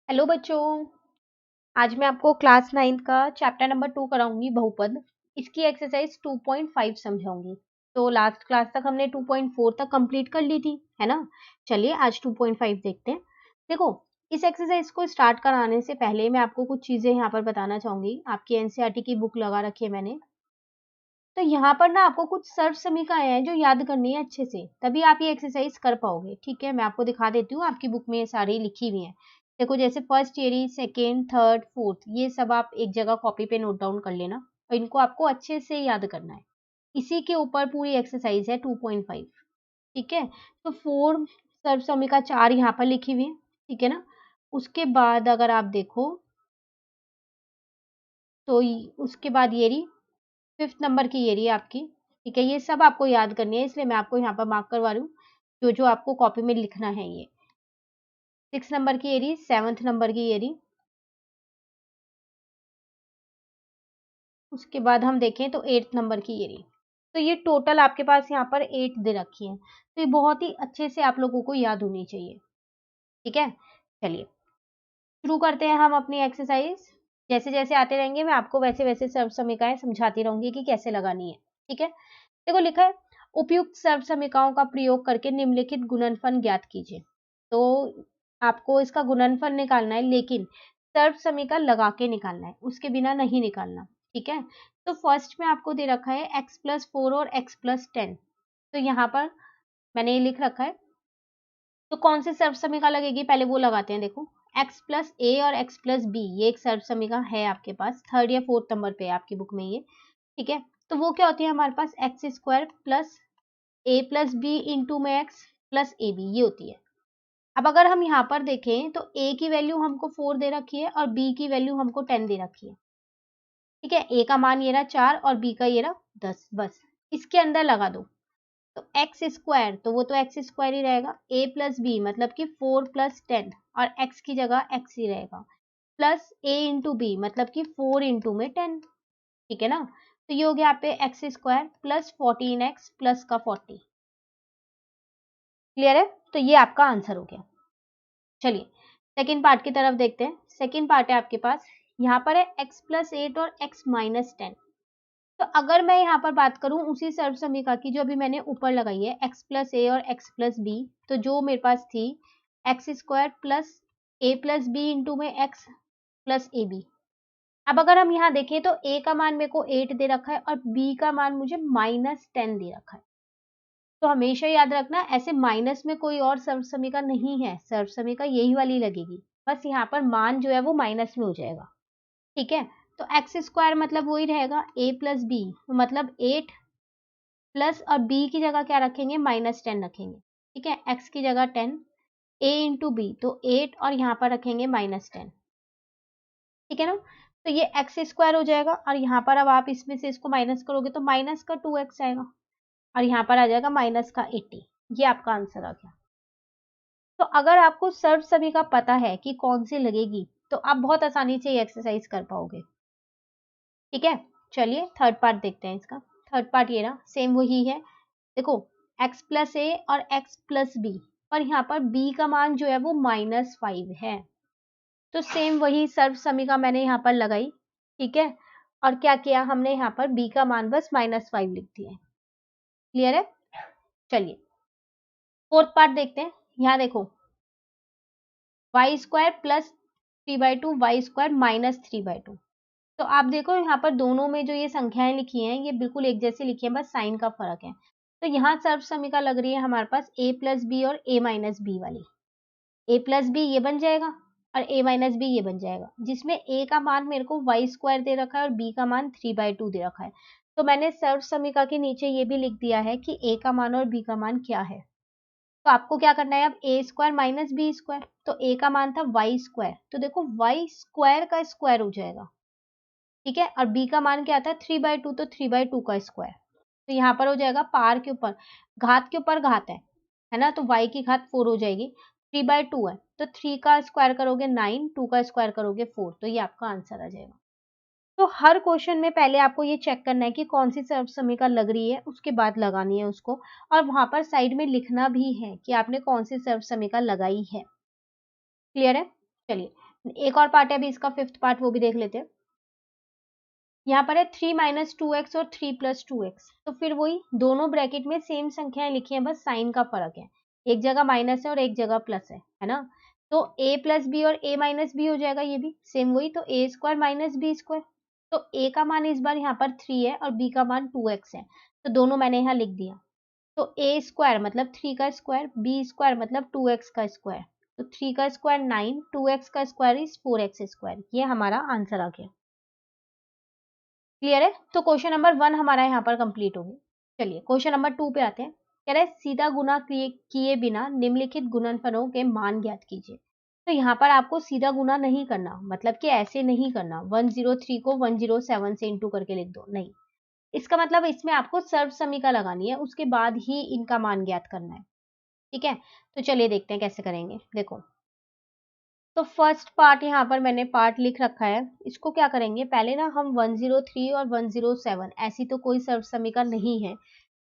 Hello बच्चों। आज मैं आपको क्लास 9 का चैप्टर नंबर 2 कराऊंगी बहुपद। इसकी एक्सरसाइज 2.5 समझाऊंगी। तो लास्ट क्लास तक हमने 2.4 तक कंप्लीट कर ली थी, है ना। चलिए आज 2.5 देखते हैं। देखो, इस एक्सरसाइज को स्टार्ट कराने से पहले मैं आपको कुछ चीजें यहाँ पर बताना चाहूंगी। आपकी एनसीईआरटी की बुक लगा रखी है मैंने। तो यहाँ पर ना आपको कुछ सर्व समीकरण है जो याद करनी है अच्छे से, तभी आप ये एक्सरसाइज कर पाओगे। ठीक है, मैं आपको दिखा देती हूँ। आपकी बुक में ये सारी लिखी हुई हैं। देखो, जैसे फर्स्ट ईयरी, सेकेंड, थर्ड, फोर्थ, ये सब आप एक जगह कॉपी पे नोट डाउन कर लेना और इनको आपको अच्छे से याद करना है। इसी के ऊपर पूरी एक्सरसाइज है 2.5। ठीक है, तो फोर सर्व समीकरण चार यहाँ पर लिखी हुई है। ठीक है ना। उसके बाद अगर आप देखो तो उसके बाद ये रही फिफ्थ नंबर की, ये रही आपकी। ठीक है, ये सब आपको याद करनी है, इसलिए मैं आपको यहाँ पर मार्क करवा रही हूँ जो जो आपको कॉपी में लिखना है। ये सिक्स नंबर की, ये रही सेवंथ नंबर की, ये रही। उसके बाद हम देखें तो एट्थ नंबर की, ये रही। तो ये टोटल आपके पास यहाँ पर 8 दे रखी है, तो ये बहुत ही अच्छे से आप लोगों को याद होनी चाहिए। ठीक है, चलिए शुरू करते हैं हम अपनी एक्सरसाइज। जैसे जैसे आते रहेंगे मैं आपको वैसे वैसे सर्व समीकरण समझाती रहूंगी कि कैसे लगानी है। ठीक है, देखो लिखा है, उपयुक्त सर्व समीकरणों का प्रयोग करके निम्नलिखित गुणनफल ज्ञात कीजिए। तो आपको इसका गुणनफल निकालना है, लेकिन सर्व समीकरण लगा के निकालना है, उसके बिना नहीं निकालना। ठीक है, तो फर्स्ट में आपको दे रखा है x+4 और x+10। तो यहाँ पर मैंने ये लिख रखा है। तो कौन सी सर्व समीकरण लगेगी पहले वो लगाते हैं। देखो, x+a और x+b, ये एक सर्व समीकरण है आपके पास, थर्ड या फोर्थ नंबर पे है आपकी बुक में ये। ठीक है, तो वो क्या होती है हमारे पास, x² plus a plus B into में x प्लस ए बी, ये होती है। अब अगर हम यहाँ पर देखें तो a की वैल्यू हमको 4 दे रखी है और b की वैल्यू हमको 10 दे रखी है। ठीक है, a का मान ये रहा 4 और b का ये रहा 10। बस इसके अंदर लगा दो। तो x² तो वो तो x² ही रहेगा, a प्लस बी मतलब कि 4 प्लस 10 और x की जगह x ही रहेगा, प्लस a इंटू बी मतलब कि 4 इंटू में 10। ठीक है ना, तो ये हो गया यहाँ पे x² प्लस 14x प्लस का 40। क्लियर है, तो ये आपका आंसर हो गया। चलिए सेकेंड पार्ट की तरफ देखते हैं। सेकेंड पार्ट है आपके पास, यहाँ पर है x+8 और x-10। तो अगर मैं यहाँ पर बात करूं उसी सर्व समीकरण की जो अभी मैंने ऊपर लगाई है, x+a और x+b, तो जो मेरे पास थी x² plus a plus B into में x प्लस ए बी। अब अगर हम यहाँ देखें तो a का मान मेरे को 8 दे रखा है और b का मान मुझे -10 दे रखा है। तो हमेशा याद रखना, ऐसे माइनस में कोई और सर्व समीकरण नहीं है, सर्व समीकरण यही वाली लगेगी, बस यहाँ पर मान जो है वो माइनस में हो जाएगा। ठीक है, तो x² मतलब वही रहेगा a प्लस बी, मतलब 8 प्लस, और b की जगह क्या रखेंगे, -10 रखेंगे। ठीक है, x की जगह 10, a इंटू बी तो 8 और यहाँ पर रखेंगे -10। ठीक है ना, तो ये x² हो जाएगा और यहाँ पर अब आप इसमें से इसको माइनस करोगे तो माइनस का 2x आएगा और यहाँ पर आ जाएगा माइनस का 80। ये आपका आंसर आ गया। तो अगर आपको सर्व सभी का पता है कि कौन सी लगेगी, तो आप बहुत आसानी से ये एक्सरसाइज कर पाओगे। ठीक है, चलिए थर्ड पार्ट देखते हैं इसका। थर्ड पार्ट ये रहा, सेम वही है। देखो, x+a और x+b, पर यहाँ पर b का मान जो है वो -5 है। तो सेम वही सर्व समीकरण मैंने यहाँ पर लगाई। ठीक है, और क्या किया हमने, यहाँ पर b का मान बस -5 लिख दिया है। क्लियर है, चलिए फोर्थ पार्ट देखते हैं। यहाँ देखो, y² प्लस 3/2 y² माइनस 3/2। तो आप देखो यहाँ पर दोनों में जो ये संख्याएं लिखी हैं ये बिल्कुल एक जैसी लिखी है, बस साइन का फर्क है। तो यहाँ सर्व समीकरण लग रही है हमारे पास a प्लस बी और a माइनस बी वाली। a प्लस बी ये बन जाएगा और a माइनस बी ये बन जाएगा, जिसमें a का मान मेरे को y² दे रखा है और b का मान 3/2 दे रखा है। तो मैंने सर्व समीकरण के नीचे ये भी लिख दिया है कि a का मान और b का मान क्या है। तो आपको क्या करना है, अब a² माइनस b², तो a का मान था y², तो देखो y² का स्क्वायर हो जाएगा। ठीक है, और b का मान क्या था 3/2, तो 3/2 का स्क्वायर। तो यहाँ पर हो जाएगा पार के ऊपर घात के ऊपर घात है ना, तो y की घात 4 हो जाएगी। 3/2 है तो 3 का स्क्वायर करोगे 9, 2 का स्क्वायर करोगे 4, तो ये आपका आंसर आ जाएगा। तो हर क्वेश्चन में पहले आपको ये चेक करना है कि कौन सी सर्व समीकरण लग रही है, उसके बाद लगानी है उसको, और वहां पर साइड में लिखना भी है कि आपने कौन सी सर्व समीकरण लगाई है। क्लियर है, चलिए एक और पार्ट है अभी इसका, फिफ्थ पार्ट, वो भी देख लेते हैं। यहाँ पर है 3 माइनस 2x और 3 प्लस 2x, तो फिर वही दोनों ब्रैकेट में सेम संख्याएं लिखी हैं, बस साइन का फर्क है, एक जगह माइनस है और एक जगह प्लस है ना। तो a प्लस बी और a माइनस बी हो जाएगा, ये भी सेम वही, तो a square minus B square. तो a का मान इस बार यहाँ पर 3 है और b का मान 2x है, तो दोनों मैंने यहाँ लिख दिया। तो a स्क्वायर मतलब 3 का स्क्वायर, b स्क्वायर मतलब 2x का स्क्वायर, तो 3 का स्क्वायर 9, 2x का स्क्वायर इज 4x स्क्वायर, ये हमारा आंसर आ गया। क्लियर है? तो क्वेश्चन नंबर 1 हमारा यहाँ पर कंप्लीट हो गया। चलिए क्वेश्चन नंबर 2 पे आते हैं। कह रहे हैं सीधा गुना किए बिना निम्नलिखित गुणनफलों के मान ज्ञात कीजिए। तो यहाँ पर आपको सीधा गुना नहीं करना, मतलब कि ऐसे नहीं करना 103 को 107 से इंटू करके लिख दो, नहीं। इसका मतलब इसमें आपको सर्व समीका लगानी है, उसके बाद ही इनका मान ज्ञात करना है। ठीक है, तो चलिए देखते हैं कैसे करेंगे। देखो, तो फर्स्ट पार्ट यहाँ पर मैंने पार्ट लिख रखा है, इसको क्या करेंगे, पहले ना हम 103 और 107, ऐसी तो कोई सर्व समीका नहीं है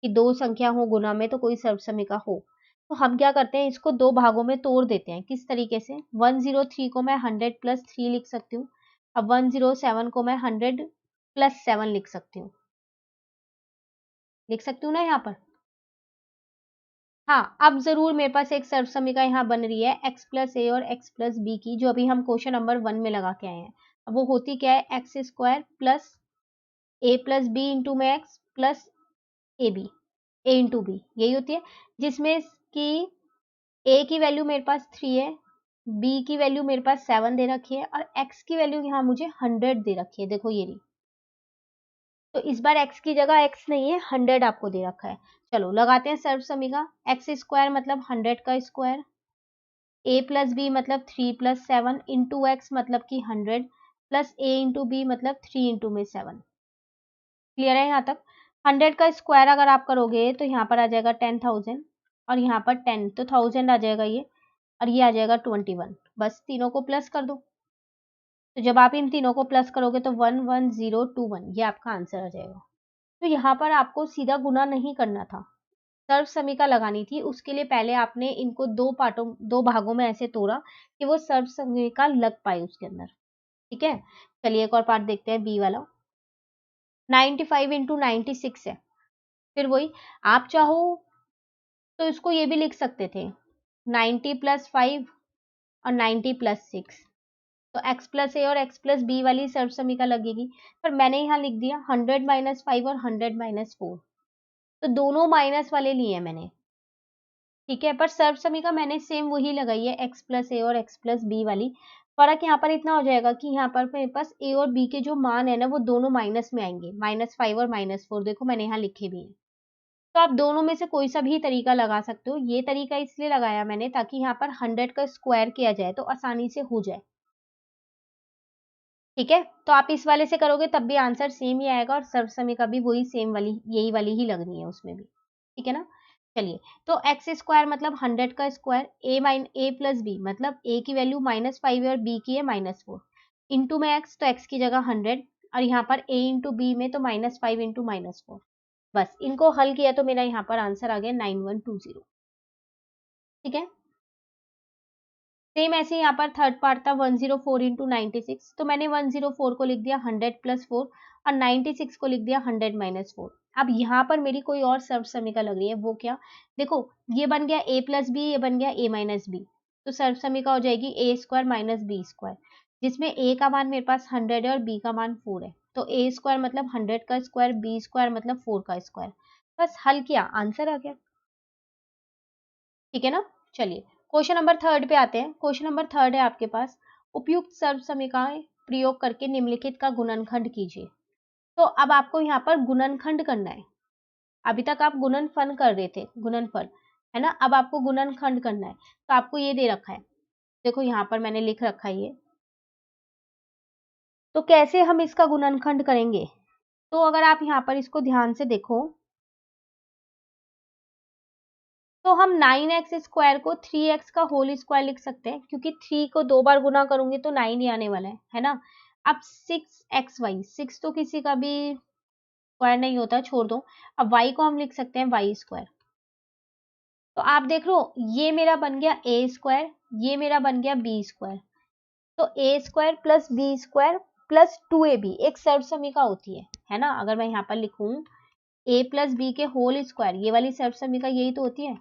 कि दो संख्या हो गुना में तो कोई सर्व समीका हो, तो हम क्या करते हैं, इसको दो भागों में तोड़ देते हैं। किस तरीके से, 103 को मैं 100 प्लस 3 लिख सकती हूँ, अब 107 को मैं 100 प्लस 7 लिख सकती हूँ, लिख सकती हूँ ना यहाँ पर। हाँ, अब जरूर मेरे पास एक सर्व समीका यहाँ बन रही है x प्लस ए और x प्लस बी की, जो अभी हम क्वेश्चन नंबर 1 में लगा के आए हैं। अब वो होती क्या है, X square plus A plus B into में X plus A B, A into B, यही होती है। जिसमें कि ए की वैल्यू मेरे पास 3 है, बी की वैल्यू मेरे पास 7 दे रखी है और एक्स की वैल्यू यहाँ मुझे 100 दे रखी है, देखो ये रही। तो इस बार x की जगह x नहीं है, 100 आपको दे रखा है। चलो लगाते हैं सर्व समीका, एक्स स्क्वायर मतलब 100 का स्क्वायर, ए प्लस बी मतलब 3 प्लस 7 इंटू एक्स मतलब कि 100 प्लस ए इंटू बी मतलब 3 इंटू में 7। क्लियर है यहाँ तक? 100 का स्क्वायर अगर आप करोगे तो यहाँ पर आ जाएगा 10,000 और यहाँ पर 10, तो 1000 आ जाएगा ये, और ये आ जाएगा 21। बस तीनों को प्लस कर दो, तो जब आप इन तीनों को प्लस करोगे तो 11021, ये आपका आंसर आ जाएगा। तो यहाँ पर आपको सीधा गुना नहीं करना था, सर्व समीका लगानी थी। उसके लिए पहले आपने इनको दो भागों में ऐसे तोड़ा कि वो सर्व समीका लग पाए उसके अंदर। ठीक है, चलिए एक और पार्ट देखते हैं, बी वाला। 95 इंटू 96 है, फिर वही आप चाहो तो इसको ये भी लिख सकते थे, 90 प्लस 5 और 90 प्लस 6, तो x प्लस ए और x प्लस बी वाली सर्व समीका लगेगी। पर मैंने यहाँ लिख दिया 100 माइनस 5 और 100 माइनस 4, तो दोनों माइनस वाले लिए हैं मैंने। ठीक है, पर सर्व समीका मैंने सेम वही लगाई है, x प्लस ए और x प्लस बी वाली। फर्क यहाँ पर इतना हो जाएगा कि यहाँ पर मेरे पास a और b के जो मान है ना, वो दोनों माइनस में आएंगे, -5 और -4, देखो मैंने यहाँ लिखे भी हैं। तो आप दोनों में से कोई सा भी तरीका लगा सकते हो। ये तरीका इसलिए लगाया मैंने ताकि यहाँ पर 100 का स्क्वायर किया जाए तो आसानी से हो जाए। ठीक है, तो आप इस वाले से करोगे तब भी आंसर सेम ही आएगा, और सर्व समीका भी वही सेम वाली, यही वाली ही लगनी है उसमें भी। ठीक है ना, चलिए। तो एक्स स्क्वायर मतलब 100 का स्क्वायर, ए प्लस बी मतलब ए की वैल्यू -5 है और बी की है -4, इंटू में एक्स, तो एक्स की जगह 100, और यहाँ पर ए इंटू बी में तो -5 इंटू -4। बस इनको हल किया तो मेरा यहाँ पर आंसर आ गया 9120। ठीक है, सेम ऐसे यहाँ पर थर्ड पार्ट था 104 इंटू 96, तो मैंने 104 को लिख दिया 100 प्लस 4 और 96 को लिख दिया 100 माइनस 4। अब यहाँ पर मेरी कोई और सर्व समीका लग रही है, वो क्या, देखो ये बन गया a प्लस बी, ये बन गया a माइनस बी, तो सर्व समीका हो जाएगी a square minus B square, जिसमें a का मान मेरे पास 100 है और b का मान 4 है, तो a स्क्वायर मतलब 100 का स्क्वायर, b स्क्वायर मतलब 4 का स्क्वायर। बस हल किया, आंसर आ गया। ठीक है ना, चलिए क्वेश्चन नंबर थर्ड पे आते हैं। क्वेश्चन नंबर थर्ड है आपके पास, उपयुक्त सर्व समीकरण प्रयोग करके निम्नलिखित का गुणनखंड कीजिए। तो अब आपको यहाँ पर गुणनखंड करना है। अभी तक आप गुणनफल कर रहे थे, गुणनफल है ना, अब आपको गुणनखंड करना है। तो आपको ये दे रखा है, देखो यहाँ पर मैंने लिख रखा है ये। तो कैसे हम इसका गुणनखंड करेंगे, तो अगर आप यहाँ पर इसको ध्यान से देखो, तो हम 9x स्क्वायर को 3x का होल स्क्वायर लिख सकते हैं, क्योंकि 3 को 2 बार गुना करूंगी तो 9 ही आने वाला है ना। अब 6xy, 6 तो किसी का भी स्क्वायर नहीं होता, छोड़ दो। अब y को हम लिख सकते हैं y स्क्वायर। तो आप देख लो, ये मेरा बन गया a स्क्वायर, ये मेरा बन गया b स्क्वायर। तो A square plus B square plus 2ab एक सर्व समीका होती है ना। अगर मैं यहाँ पर लिखूं a प्लस बी के होल स्क्वायर, ये वाली सर्व समीका यही तो होती है।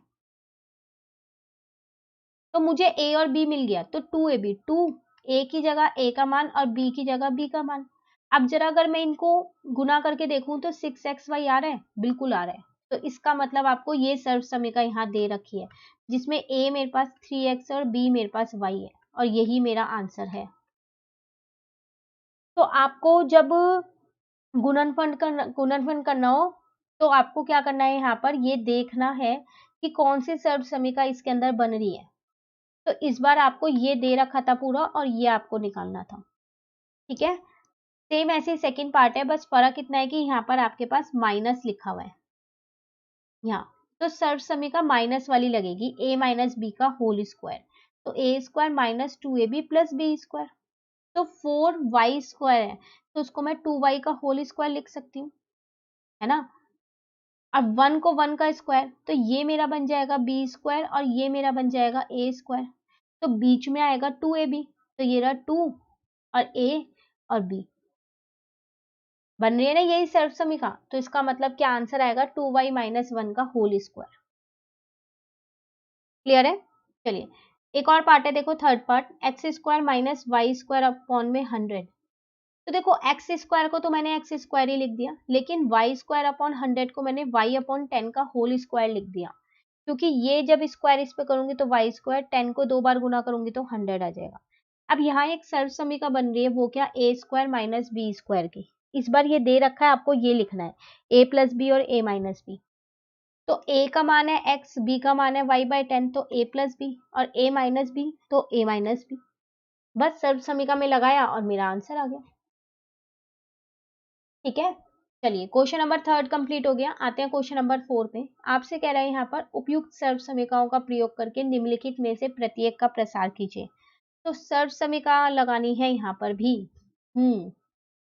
तो मुझे a और b मिल गया, तो 2ab, 2 a की जगह a का मान और b की जगह b का मान। अब जरा अगर मैं इनको गुना करके देखूं तो 6xy आ रहा है, बिल्कुल आ रहा है। तो इसका मतलब आपको ये सर्व समीका यहाँ दे रखी है, जिसमें a मेरे पास 3x और b मेरे पास y है, और यही मेरा आंसर है। तो आपको जब गुणनफल करना हो तो आपको क्या करना है, यहाँ पर ये देखना है कि कौन सी सर्व समीका इसके अंदर बन रही है। तो इस बार आपको ये दे रखा था पूरा और ये आपको निकालना था, ठीक है। सेम ऐसे सेकंड पार्ट है, बस फर्क इतना है कि यहाँ पर आपके पास माइनस लिखा हुआ है यहाँ। तो सर्व समीका माइनस वाली लगेगी, a माइनस बी का होल स्क्वायर। तो a square minus 2ab plus B square. तो 4y स्क्वायर है, तो उसको मैं 2y का होल स्क्वायर लिख सकती हूँ, है ना। अब 1 को 1 का स्क्वायर, तो ये मेरा बन जाएगा बी स्क्वायर और ये मेरा बन जाएगा ए स्क्वायर। तो बीच में आएगा 2ab, तो ये रहा 2 और a और b बन रही है ना यही सर्व समीका। तो इसका मतलब क्या आंसर आएगा, 2y माइनस 1 का होल स्क्वायर। क्लियर है। चलिए एक और पार्ट है, देखो third part, X square minus Y square upon में 100। तो देखो एक्स स्क्वायर को तो मैंने एक्स स्क्वायर ही लिख दिया, लेकिन वाई स्क्वायर अपॉन 100 को मैंने वाई अपॉन 10 का होल स्क्वायर लिख दिया, क्योंकि ये जब स्क्वायर इस पे करूंगी तो वाई स्क्वायर, 10 को 2 बार गुना करूंगी तो 100 आ जाएगा। अब यहाँ एक सर्व समीका बन रही है, वो क्या, ए स्क्वायर माइनस बी स्क्वायर की। इस बार ये दे रखा है, आपको ये लिखना है ए प्लस बी और ए माइनस बी। तो a का मान है x, b का मान है y बाई 10, तो a प्लस बी, और a माइनस बी तो a माइनस बी। बस सर्व समीका में लगाया और मेरा आंसर आ गया, ठीक है। चलिए क्वेश्चन नंबर थर्ड कंप्लीट हो गया। आते हैं क्वेश्चन नंबर 4 पे। आपसे कह रहे हैं यहाँ पर उपयुक्त सर्व समीकाओं का प्रयोग करके निम्नलिखित में से प्रत्येक का प्रसार कीजिए। तो सर्व समीका लगानी है यहाँ पर भी।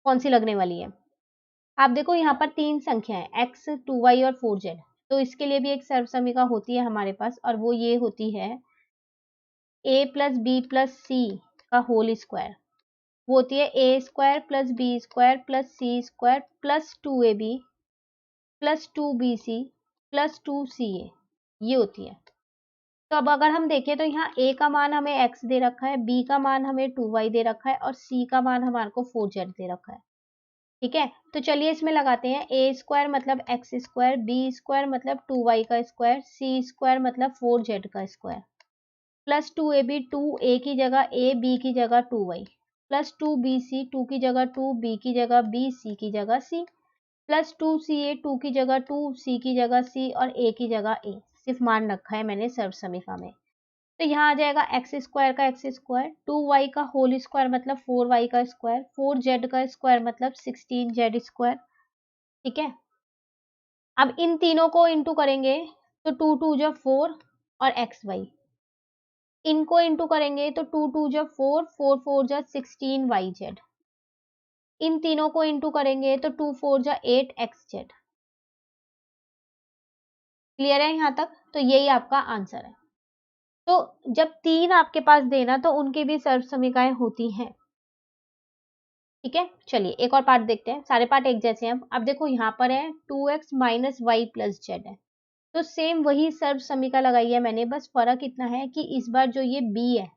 कौन सी लगने वाली है, आप देखो यहाँ पर 3 संख्याएं x, 2y और 4z। तो इसके लिए भी एक सर्व समीका होती है हमारे पास, और वो ये होती है a plus B plus C का होल स्क्वायर। वो होती है a square plus B square plus C square plus 2ab plus 2bc plus 2ca, ये होती है। तो अब अगर हम देखें तो यहाँ a का मान हमें x दे रखा है, b का मान हमें 2y दे रखा है, और c का मान हमारे को 4z दे रखा है, ठीक है। तो चलिए इसमें लगाते हैं, a स्क्वायर मतलब x स्क्वायर, b स्क्वायर मतलब 2y का स्क्वायर, c स्क्वायर मतलब 4z का स्क्वायर, प्लस 2ab, 2a की जगह a, b की जगह 2y, प्लस 2bc, 2 की जगह 2, b की जगह b, c की जगह c, प्लस 2ca, 2 की जगह 2, c की जगह c और a की जगह a। सिर्फ मान रखा है मैंने सर्व समीका में। तो यहाँ आ जाएगा एक्स स्क्वायर का एक्स स्क्वायर, 2y का होल स्क्वायर मतलब 4y का स्क्वायर, 4z का स्क्वायर मतलब 16z स्क्वायर, ठीक है। अब इन तीनों को इंटू करेंगे तो 2 2 जा 4 और xy, इनको इंटू करेंगे तो 2 2 जा 4, 4 4 जा 16yz, इन तीनों को इंटू करेंगे तो 2 4 जा 8xz। क्लियर है यहाँ तक। तो यही आपका आंसर है। तो जब तीन आपके पास देना तो उनकी भी सर्व समीकाएं होती हैं, ठीक है। चलिए एक और पार्ट देखते हैं, सारे पार्ट एक जैसे हैं। अब देखो यहाँ पर है 2x minus Y plus Z है, तो सेम वही सर्व समीका लगाई है मैंने, बस फर्क इतना है कि इस बार जो ये b है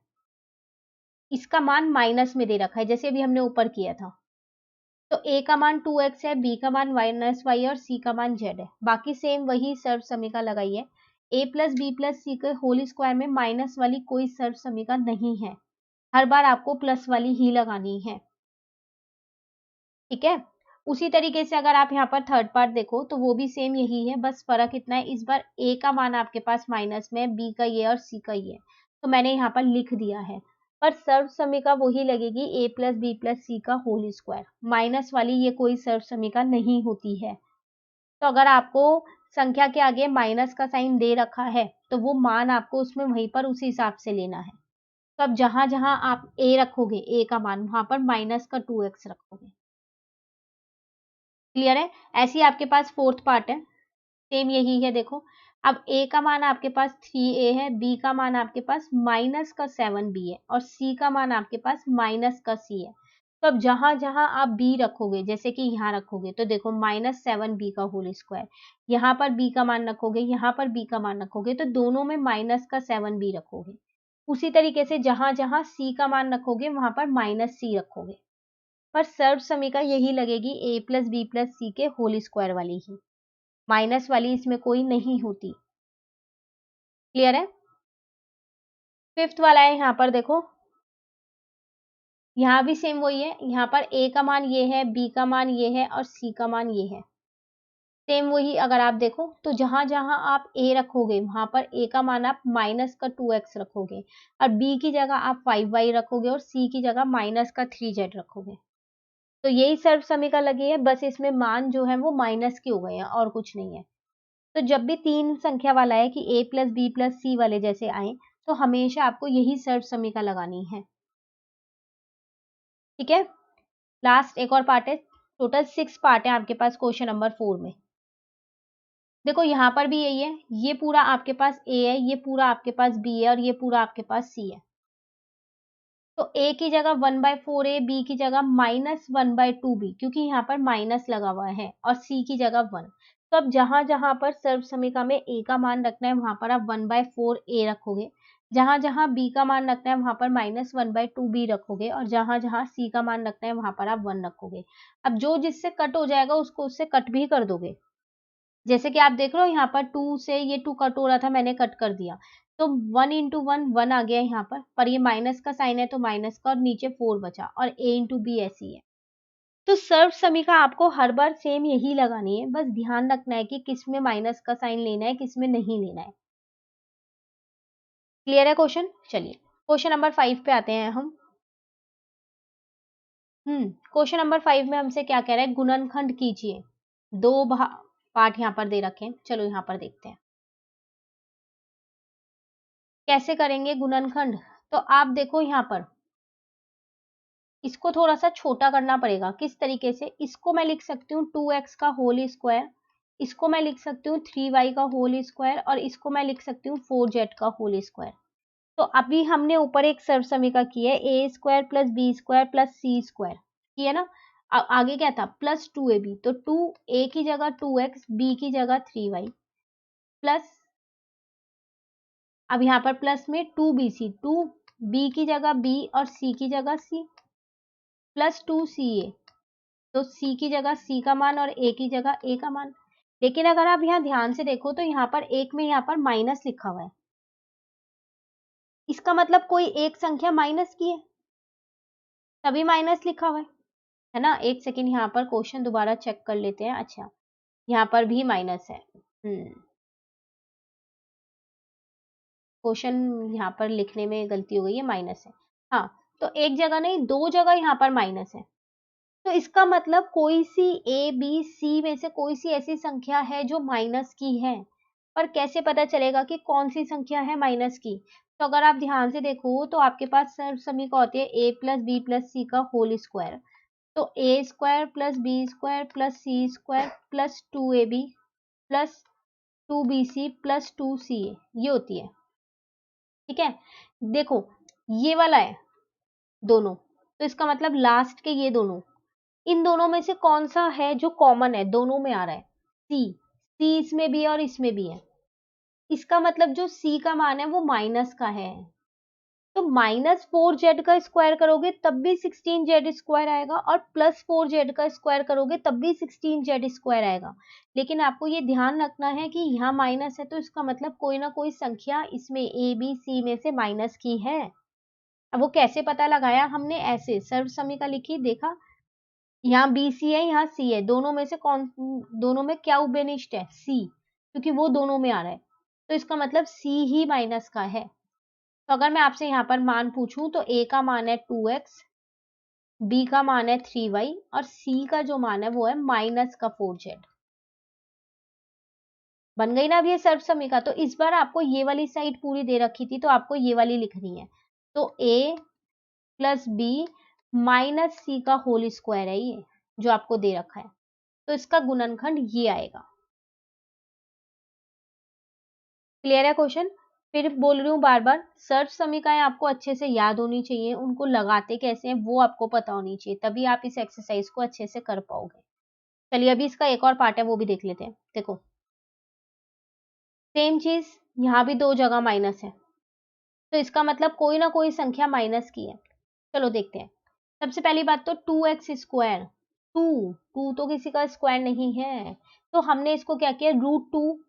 इसका मान माइनस में दे रखा है, जैसे अभी हमने ऊपर किया था। तो a का मान 2x है, b का मान माइनस वाई और c का मान z है। बाकी सेम वही सर्व समीका लगाई है। a प्लस बी प्लस सी के होल स्क्वायर में माइनस वाली कोई सर्व समीका नहीं है, हर बार आपको प्लस वाली ही लगानी है, ठीक है। उसी तरीके से अगर आप यहाँ पर थर्ड पार्ट देखो तो वो भी सेम यही है, बस फर्क इतना है, इस बार a का मान आपके पास माइनस में, b का ये और c का ये, तो मैंने यहाँ पर लिख दिया है। पर सर्व समीका वही लगेगी a plus B plus C का होल स्क्वायर, माइनस वाली ये कोई सर्व समीका नहीं होती है। तो अगर आपको संख्या के आगे माइनस का साइन दे रखा है तो वो मान आपको उसमें वहीं पर उसी हिसाब से लेना है। तो अब जहां जहां आप a रखोगे, a का मान, वहां पर माइनस का 2x रखोगे। क्लियर है। ऐसे ही आपके पास फोर्थ पार्ट है, सेम यही है। देखो अब a का मान आपके पास 3a है, b का मान आपके पास माइनस का 7b है और c का मान आपके पास माइनस का c है। तो अब जहां जहां आप b रखोगे, जैसे कि यहाँ रखोगे तो देखो -7b का होल स्क्वायर, यहाँ पर b का मान रखोगे, यहाँ पर b का मान रखोगे, तो दोनों में माइनस का 7b रखोगे। उसी तरीके से जहां जहां c का मान रखोगे वहां पर -c रखोगे, पर सर्व समीका यही लगेगी a प्लस बी प्लस सी के होल स्क्वायर वाली ही, माइनस वाली इसमें कोई नहीं होती। क्लियर है? फिफ्थ वाला है, यहाँ पर देखो, यहाँ भी सेम वही है, यहाँ पर a का मान ये है, b का मान ये है और c का मान ये है। सेम वही अगर आप देखो तो जहां जहां आप a रखोगे वहां पर a का मान आप माइनस का 2x रखोगे और b की जगह आप 5y रखोगे और c की जगह माइनस का 3z रखोगे। तो यही सर्व समीकरण लगी है, बस इसमें मान जो है वो माइनस के हो गए हैं और कुछ नहीं है। तो जब भी तीन संख्या वाला है कि a प्लस बी प्लस सी वाले जैसे आए तो हमेशा आपको यही सर्व समीकरण लगानी है। ठीक है, लास्ट एक और पार्ट है, टोटल 6 पार्ट है आपके पास क्वेश्चन नंबर 4 में। देखो यहाँ पर भी यही है, ये पूरा आपके पास a है, ये पूरा आपके पास b है और ये पूरा आपके पास c है। तो a की जगह 1/4a, b की जगह -1/2b, क्योंकि यहाँ पर माइनस लगा हुआ है, और c की जगह 1। तो अब जहां जहां पर सर्व समीकरण में a का मान रखना है वहां पर आप 1/4a रखोगे, जहां जहां b का मान रखना है वहां पर -1/2b रखोगे और जहां जहां c का मान रखना है वहां पर आप 1 रखोगे। अब जो जिससे कट हो जाएगा उसको उससे कट भी कर दोगे। जैसे कि आप देख रहे हो यहाँ पर 2 से ये 2 कट हो रहा था, मैंने कट कर दिया, तो 1 इंटू 1 1 आ गया यहाँ पर ये माइनस का साइन है तो माइनस का, और नीचे 4 बचा, और a इंटू बी ऐसी है। तो सर्व समीकरण आपको हर बार सेम यही लगानी है, बस ध्यान रखना है कि किस में माइनस का साइन लेना है, किस में नहीं लेना है। क्लियर है क्वेश्चन? चलिए क्वेश्चन नंबर 5 पे आते हैं हम। क्वेश्चन नंबर 5 में हमसे क्या कह रहा है, गुणनखंड कीजिए। दो पार्ट यहाँ पर दे रखे हैं, चलो यहाँ पर देखते हैं कैसे करेंगे गुणनखंड। तो आप देखो यहाँ पर इसको थोड़ा सा छोटा करना पड़ेगा। किस तरीके से? इसको मैं लिख सकती हूँ 2x का होल स्क्वायर, इसको मैं लिख सकती हूँ 3y का होल स्क्वायर और इसको मैं लिख सकती हूँ 4z का होल स्क्वायर। तो अभी हमने ऊपर एक सर्व समीकरण की है, a square plus B square plus C square की है ना। आगे क्या था? प्लस 2ab, तो 2a की जगह 2x, b की जगह 3y प्लस, अब यहाँ पर प्लस में 2bc, 2b की जगह b और c की जगह c प्लस 2ca, तो c की जगह c का मान और a की जगह a का मान। लेकिन अगर आप यहाँ ध्यान से देखो तो यहाँ पर एक में यहाँ पर माइनस लिखा हुआ है, इसका मतलब कोई एक संख्या माइनस की है तभी माइनस लिखा हुआ है ना। एक सेकेंड यहाँ पर क्वेश्चन दोबारा चेक कर लेते हैं। अच्छा, यहाँ पर भी माइनस है। क्वेश्चन यहाँ पर लिखने में गलती हो गई है, माइनस है। हाँ, तो एक जगह नहीं, दो जगह यहाँ पर माइनस है। तो इसका मतलब कोई सी ए बी सी में से कोई सी ऐसी संख्या है जो माइनस की है। पर कैसे पता चलेगा कि कौन सी संख्या है माइनस की? तो अगर आप ध्यान से देखो तो आपके पास सर्व समीकरण होती है a plus B plus C का होल स्क्वायर। तो A square plus B square plus C square plus 2ab plus 2bc plus 2ca, ये होती है। ठीक है, देखो ये वाला है दोनों, तो इसका मतलब लास्ट के ये दोनों, इन दोनों में से कौन सा है जो कॉमन है, दोनों में आ रहा है? सी, सी इसमें भी है और इसमें भी है। इसका मतलब जो सी का मान है वो माइनस का है। तो -4z का स्क्वायर करोगे तब भी 16z स्क्वायर आएगा और +4z का स्क्वायर करोगे तब भी 16z स्क्वायर आएगा। लेकिन आपको ये ध्यान रखना है कि यहाँ माइनस है तो इसका मतलब कोई ना कोई संख्या इसमें ए बी सी में से माइनस की है। अब वो कैसे पता लगाया हमने? ऐसे सर्व समीकरण लिखी, देखा यहाँ बी सी है, यहाँ सी है, दोनों में से कौन, दोनों में क्या उभयनिष्ठ है? सी, क्योंकि वो दोनों में आ रहा है, तो इसका मतलब सी ही माइनस का है। तो अगर मैं आपसे यहाँ पर मान पूछूं तो a का मान है 2x, b का मान है 3y और c का जो मान है वो है माइनस का 4z। बन गई ना अब ये सर्व समीकरण। तो इस बार आपको ये वाली साइड पूरी दे रखी थी तो आपको ये वाली लिखनी है। तो a प्लस बी माइनस सी का होल स्क्वायर है ये जो आपको दे रखा है, तो इसका गुणनखंड ये आएगा। क्लियर है क्वेश्चन? फिर बोल रही हूँ बार बार, सर्व समीकरण आपको अच्छे से याद होनी चाहिए, उनको लगाते कैसे हैं वो आपको पता होनी चाहिए, तभी आप इस एक्सरसाइज को अच्छे से कर पाओगे। चलिए अभी इसका एक और पार्ट है वो भी देख लेते हैं। देखो सेम चीज, यहाँ भी 2 जगह माइनस है, तो इसका मतलब कोई ना कोई संख्या माइनस की है। चलो देखते हैं। सबसे पहली बात तो 2x स्क्वायर, टू तो किसी का स्क्वायर नहीं है, तो हमने इसको क्या किया, √2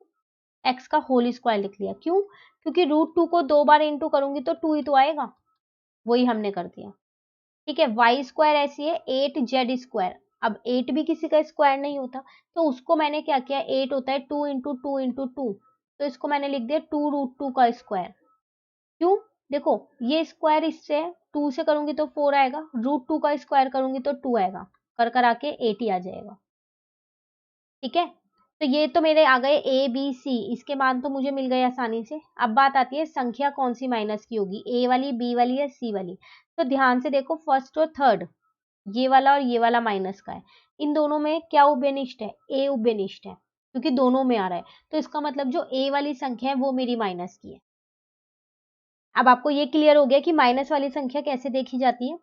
x का होल स्क्वायर लिख लिया। क्यों? क्योंकि √2 को 2 बार इंटू करूंगी तो 2 ही तो आएगा, वही हमने कर दिया। ठीक है, वाई स्क्वायर ऐसी है 8z स्क्वायर। अब 8 भी किसी का स्क्वायर नहीं होता, तो उसको मैंने क्या किया, 8 होता है 2 इंटू टू इंटू टू, तो इसको मैंने लिख दिया 2√2 का स्क्वायर। क्यों? देखो ये स्क्वायर इससे 2 से करूंगी तो 4 आएगा, √2 का स्क्वायर करूंगी तो 2 आएगा, कर आके 8 ही आ जाएगा। ठीक है, तो ये तो मेरे आ गए ए बी सी, इसके मान तो मुझे मिल गए आसानी से। अब बात आती है संख्या कौन सी माइनस की होगी, ए वाली, बी वाली या सी वाली। तो ध्यान से देखो, फर्स्ट और थर्ड, ये वाला और ये वाला माइनस का है, इन दोनों में क्या उभयनिष्ठ है, ए उभयनिष्ठ है, क्योंकि दोनों में आ रहा है, तो इसका मतलब जो ए वाली संख्या है वो मेरी माइनस की है। अब आपको ये क्लियर हो गया कि माइनस वाली संख्या कैसे देखी जाती है,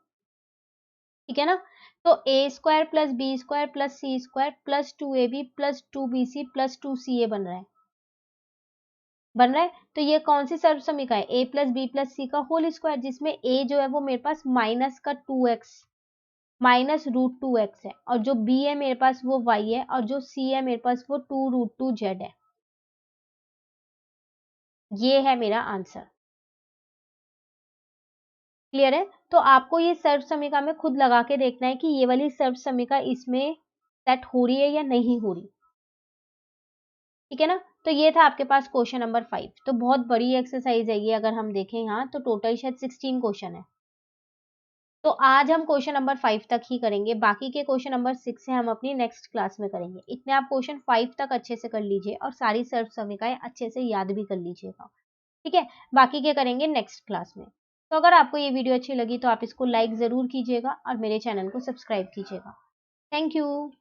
ठीक है ना? तो A square plus B square plus C square plus 2ab plus 2bc plus 2ca बन रहा है, तो ये कौन सी सर्व समीकरण है, a plus B plus C का होल स्क्वायर, जिसमें a जो है वो मेरे पास माइनस का 2x माइनस √2x है, और जो b है मेरे पास वो y है, और जो c है मेरे पास वो 2√2z है। ये है मेरा आंसर। क्लियर है? तो आपको ये सर्व समीकरण में खुद लगा के देखना है कि ये वाली सर्व समीकरण इसमें सेट हो रही है या नहीं हो रही। ठीक है ना? तो ये था आपके पास क्वेश्चन नंबर 5। तो बहुत बड़ी एक्सरसाइज है ये, अगर हम देखें यहाँ तो टोटल शायद 16 क्वेश्चन है। तो आज हम क्वेश्चन नंबर 5 तक ही करेंगे, बाकी के क्वेश्चन नंबर 6 से हम अपनी नेक्स्ट क्लास में करेंगे। इतने आप क्वेश्चन 5 तक अच्छे से कर लीजिए और सारी सर्व समीकरण अच्छे से याद भी कर लीजिएगा। ठीक है, बाकी के करेंगे नेक्स्ट क्लास में। तो अगर आपको ये वीडियो अच्छी लगी तो आप इसको लाइक जरूर कीजिएगा और मेरे चैनल को सब्सक्राइब कीजिएगा। Thank you.